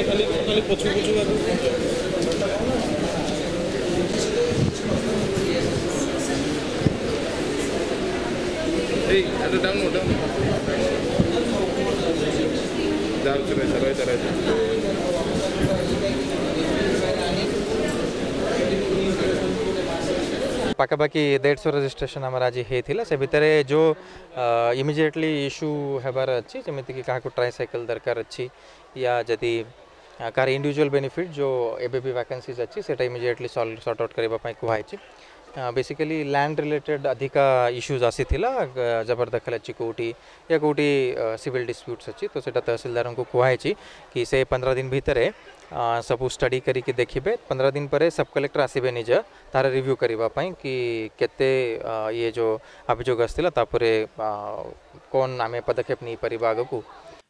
खाली पछु पाखापाखि 150 रजिस्ट्रेशन आम आज होता से भितर जो इमिजिएटली इश्यू होबार अच्छी जमीक क्या ट्राइसाइकल दरकार अच्छी या जदि कार इंडिविजुअल बेनिफिट जो एबी वैकेंसीज अच्छी से इमिजिएटली सॉर्ट आउट करने कहुई बेसिकली लैंड रिलेटेड अधिका इश्यूज आसी जबरदखल अच्छी कौटी या कौटी सिविल डिस्प्यूट्स अच्छी तो सेटा तहसीलदार को कहुई कि से 15 दिन भितर सब स्टडी करके देखिए 15 दिन पर सब कलेक्टर आसबे निज तार रिव्यू करने कि केते ये जो अभियोग आसला कौन आम पदक्षेप नहीं पार आग को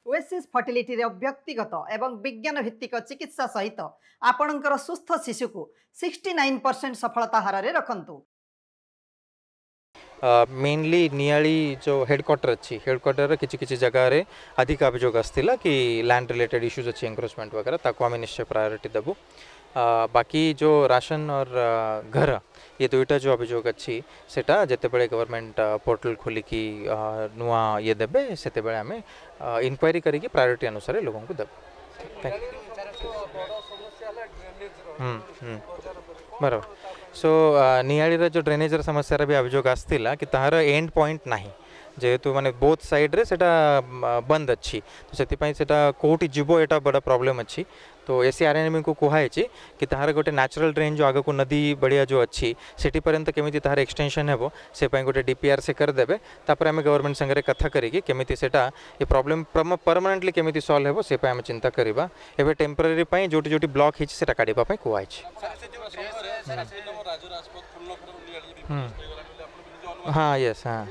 ओएसिस फर्टिलिटी व्यक्तिगत एवं विज्ञान भित्तिक चिकित्सा सहित आपणकर सुस्थ शिशु को 69% सफलता हार रे रखंतु। मेनली नियाली जो हेडक्वार्टर अच्छी हेडक्वार्टर किसी जगह रे अधिक अभियोग आसला कि लैंड रिलेटेड इश्यूज अच्छी एंक्रोचमेंट वगैरह ताको आम निश्चय प्रायोरिटी देबू। बाकी जो राशन और घर ये दुईटा जो अभियोग अच्छी सेटा जिते बड़े गवर्नमेंट पोर्टल खोलिकी नुआ ये देबे सेते बड़े आमे इंक्वायरी करिकी प्रायोरिटी अनुसार लोगों को देबे। बराबर सो नियाली जो ड्रेनेजर समस्या भी अभियोग आसला कि तार एंड पॉइंट नहीं जेहेतु माने बोथ साइड रे सेटा बंद अच्छी तो से कौटी जीव एटा बड़ा प्रॉब्लम अच्छी तो एसीआरएनएम को कहुई कि तार गोटे नेचुरल ड्रेन जो आग को नदी बढ़िया जो अच्छी सेठी पर्यंत केमिति तार एक्सटेंशन हेबो से पई गोटे डीपीआर से करदेबे तापर आमे गवर्नमेंट संगे कथा करिकि केमिति सेटा ये प्रॉब्लम परमानेंटली केमिति सॉल्व हेबो से पई आमे चिंता करिबा। एबे टेम्पररी पई जोटी जोटी ब्लॉक हिच सेटा काढिबा पई कहुई हाँ यस हाँ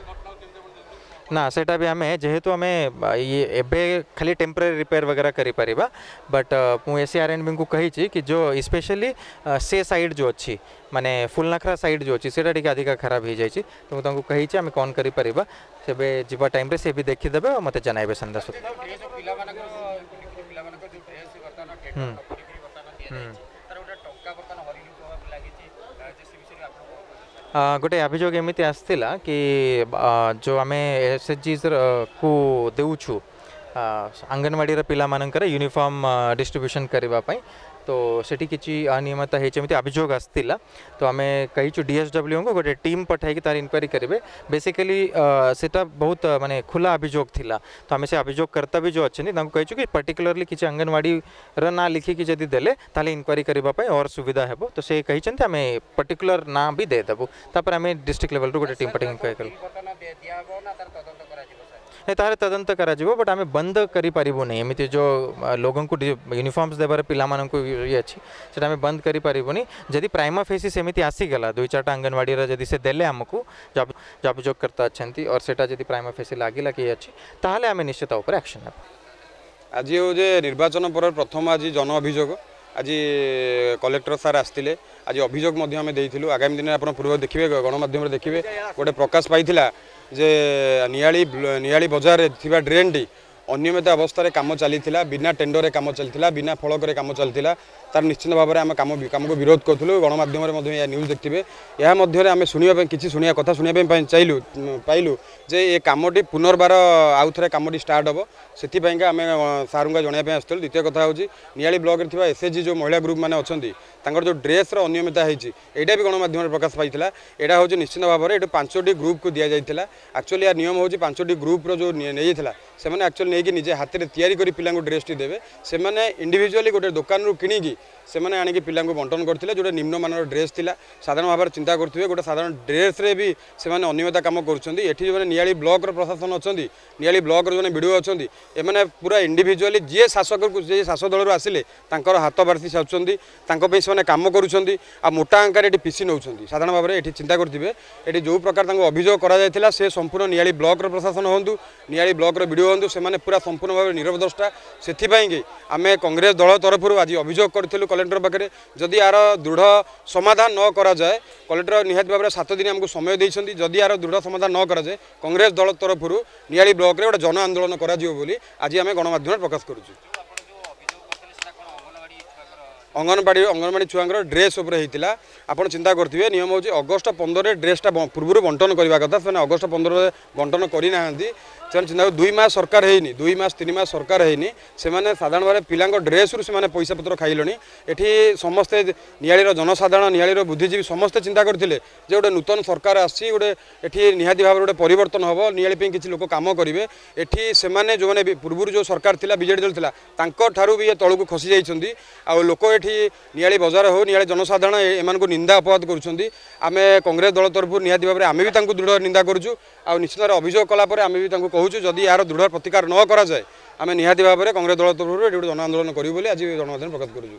ना सेटा भी आमे जेहेतु आमे ये एबे खाली टेम्पररी रिपेयर वगैरह करि परिबा बट मु एसीआरएनबी को कही कि जो स्पेशली से साइड जो अच्छी माने फुलनाखरा साइड जो अच्छी सेटा टिके अधिका खराब हो जाइए तो मुझे कही आमे कौन करि परिबा सेबे जीवा टाइम रे से भी देखि देबे और मते जनाइबे संदेश। गोटे अभियोग एमती आसला कि जो आम एसएचजी को देउछु आंगनवाड़ी पिला मानकर यूनिफॉर्म डिस्ट्रीब्यूशन करने तो सेठी किसी अनियमितता होती अभियोग आसला तो आम कहीचु डीएसडब्ल्यू को गोटे टीम पठाई तार इनक्वारी करेंगे बेसिकली सेटा बहुत माने खुला अभियोग थिला तो आम से अभियोगकर्ता भी जो अच्छे कहीचु कि पर्टिकुलरली किसी आंगनवाड़ी ना लिखिकी जदि देले ताले इनक्वारी करने और सुविधा हेबो तो से कही आम पर्टिकुलर ना भी देदेबू तापर आम डिस्ट्रिक्ट लेवल गोटे टीम पठाई इनक्वारी करूँ नहीं तार तदंत करा बट आम बंद करूँ नहीं एमती जो लोगों को यूनिफॉर्म्स देवार पिला ये अच्छी से आम बंद करूँ जदि प्राइमा फेसी सेमती आसीगला 2-4 आंगनवाड़ी जदि से देले आमको जो अभियोगकर्ता अच्छा और सेटा जदि प्राइमा फेसी लगिला कि अच्छी ताहले आम निश्चित उपर एक्शन ने आज जे निर्वाचन पर प्रथम आज जन अभियोग आज कलेक्टर सार आसते आज अभियोग आम देइथिलु आगामी दिन आप पूर्व देखिए गणमाध्यम देखिए गोटे प्रकाश पाई जे नियाली बजार थिबा ड्रेन टी अनियमित अवस्था काम चली बिना टेंडर काम चलता बिना फलक काम चलता तार निश्चित भाव में आम काम को विरोध करूँ गणमाध्यम न्यूज देखिए यह आम शुणा कि शुणा कथा शुणा चाहिए पाइलु जे ये कमटी पुनर्बार आउ थे कमटी स्टार्ट हम से आम सार को जनवाई आसलु। द्वितीय कथा हूँ नियाली ब्लॉक रे एसएचजी जो महिला ग्रुप मैंने अच्छा जो ड्रेस अनियमित होता भी गणमाध्यम प्रकाश पाई यहाँ हूँ निश्चित भाव में ये 5टी ग्रुप को दि जाता एक्चुअली या नियम हूँ 5टी ग्रुप जो नहीं से एक्चुअली नहीं निजे हाथ में तैयारी कर पिला ड्रेस टी देवे से इंडिविजुअली गोटे दुकान रू किणी से आनिक पिला बंटन करते जो निम्नमान ड्रेस थिला साधारण भाव में चिंता करुवे गोटे साधारण ड्रेस रे भी से अनियमित काम कर नियाली ब्लॉक प्रशासन अच्छा नियाली ब्लॉक जो विडियो अच्छा एमने पूरा इंडिविजुअली जी शासक जी शासक दल आसिले हाथ बार्थी चाहते से कम कर मोटा अंकार ये पीसी नौ साधारण भाव में ये चिंता करेंगे ये जो प्रकार अभियोग कर संपूर्ण नियाली ब्लॉक प्रशासन हूँ नियाली ब्लॉक वीडियो हूँ से पूरा संपूर्ण भाव निरवद्रष्टा से आम कांग्रेस दल तरफ आज अभियोग करूँ कलेक्टर पाखे जदि यार दृढ़ समाधान न करा जाए कलेक्टर निहाती भाव में 7 दिन आमको समय देइछन्ति जदि यार दृढ़ समाधान न करा जाए कांग्रेस दल तरफ नियाली ब्लॉक रे गोटे जन आंदोलन करा जिवो बोली आज आम गणमाध्यम प्रकाश करूँ अंगनवाड़ी छुआ ड्रेस होता आपड़ चिंता करेंगे नियम हूँ अगस्ट 15 ड्रेसटा पूर्व बंटन करवा कथा से अगस्ट 15 बंटन करना से चिंता 2 मास सरकार है 2 मास 3 मास सरकार है से साधारण भाव पिला ड्रेस रु से पैसा पत्र खाइले ये समस्ते नियाली जनसाधारण नियाली बुद्धिजीवी समस्ते चिंता करते गोटे नूतन सरकार आसी गोटे ये निहाती भाव गोटे परिवर्तन हम नियाली किसी लोक कम करेंगे ये से जो मैंने पूर्व जो सरकार थी बीजेडी दल था भी ये तलू खसी जाइए आ लोक ये नियाली बजार हो नियाली जनसाधारण एम निंदा अपवाद करें कांग्रेस दल तरफ निहाती भाव में आम भी दृढ़ निंदा करूँ आ निश्चित अभियोग कलापर आम भी कहूँ जदि यार दृढ़ प्रतिकार न करा जाए आम निहाती भाव में कांग्रेस दल तरफ गोटे जन आंदोलन करूँ आज गणमाध्यम प्रकाश करूँ।